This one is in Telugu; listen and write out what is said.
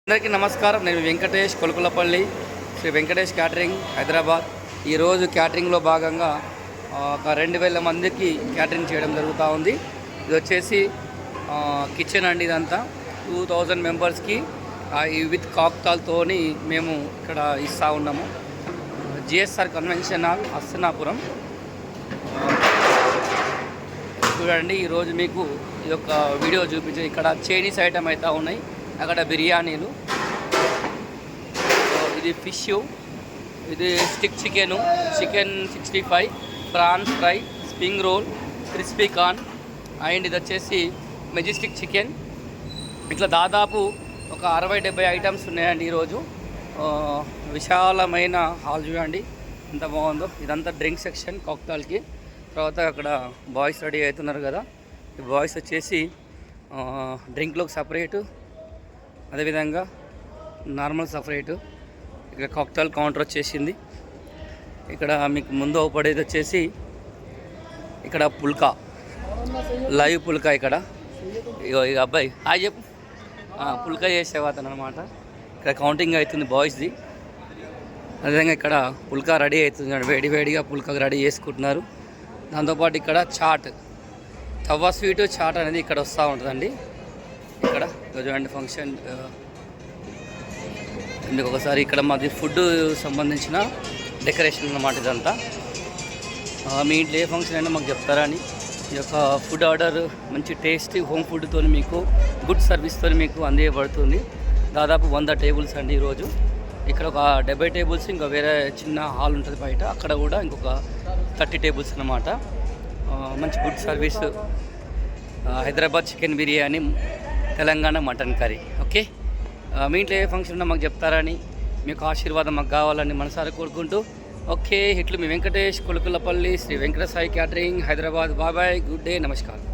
అందరికీ నమస్కారం. నేను వెంకటేష్, కొలుకులపల్లి శ్రీ వెంకటేష్ క్యాటరింగ్ హైదరాబాద్. ఈరోజు క్యాటరింగ్లో భాగంగా ఒక 2000 మందికి క్యాటరింగ్ చేయడం జరుగుతూ ఉంది. ఇది వచ్చేసి కిచెన్ అండి. ఇదంతా 2000 మెంబర్స్కి విత్ కాక్టాల్తోని మేము ఇక్కడ ఇస్తూ ఉన్నాము. GSR convention hall, Hastinapuram. చూడండి, ఈరోజు మీకు ఈ యొక్క వీడియో చూపించే ఇక్కడ చైనీస్ ఐటమ్ అయితే ఉన్నాయి, అక్కడ బిర్యానీలు, ఇది ఫిష్, ఇది stick chicken 65, prawns fry, spring roll, crispy corn, and ఇది వచ్చేసి మెజెస్టిక్ చికెన్. ఇట్లా దాదాపు ఒక 60-70 ఐటమ్స్ ఉన్నాయండి ఈరోజు. విశాలమైన హాల్ చూడండి ఎంత బాగుందో. ఇదంతా డ్రింక్ సెక్షన్ కాక్టైల్కి. తర్వాత అక్కడ బాయ్స్ రెడీ అవుతున్నారు కదా, ఈ బాయ్స్ వచ్చేసి డ్రింక్లోకి సపరేటు, అదేవిధంగా నార్మల్ సపరేటు. ఇక్కడ కాక్టైల్ కౌంటర్ వచ్చేసింది. ఇక్కడ మీకు ముందు పడేది వచ్చేసి ఇక్కడ పుల్కా, లైవ్ పుల్కా. ఇక్కడ ఇక అబ్బాయి హాయ్ చెప్పు. పుల్కా చేసేవాతను అనమాట. ఇక్కడ కౌంటింగ్ అవుతుంది బాయ్స్ది. అదేవిధంగా ఇక్కడ పుల్కా రెడీ అవుతుంది, వేడివేడిగా పుల్కా రెడీ చేసుకుంటున్నారు. దాంతోపాటు ఇక్కడ చాట్, తవ్వ స్వీటు చాట్ అనేది ఇక్కడ వస్తూ ఉంటుందండి. ఇక్కడ చూడండి ఫంక్షన్. ఇందుకు ఒకసారి ఇక్కడ మాది ఫుడ్ సంబంధించిన డెకరేషన్ అన్నమాట. ఇదంతా మీ ఇంట్లో ఏ ఫంక్షన్ అయినా మాకు చెప్తారా అని ఈ యొక్క ఫుడ్ ఆర్డర్ మంచి టేస్టీ హోమ్ ఫుడ్తో మీకు గుడ్ సర్వీస్తో మీకు అందియబడుతుంది. దాదాపు 100 టేబుల్స్ అండి ఈరోజు. ఇక్కడ ఒక 70 టేబుల్స్, ఇంకా వేరే చిన్న హాల్ ఉంటుంది బయట, అక్కడ కూడా ఇంకొక 30 టేబుల్స్ అన్నమాట. మంచి good service. Hyderabad chicken biryani, Telangana mutton curry. Okay, మీ ఇంట్లో ఏ ఫంక్షన్ ఉన్నా మాకు చెప్తారని, మీకు ఆశీర్వాదం మాకు కావాలని మనసారా కోరుకుంటూ, ఓకే, ఇట్లు మీ వెంకటేష్, కొలుకులపల్లి శ్రీ వెంకట సాయి క్యాటరింగ్ హైదరాబాద్. బాబాయ్, గుడ్ డే, నమస్కారం.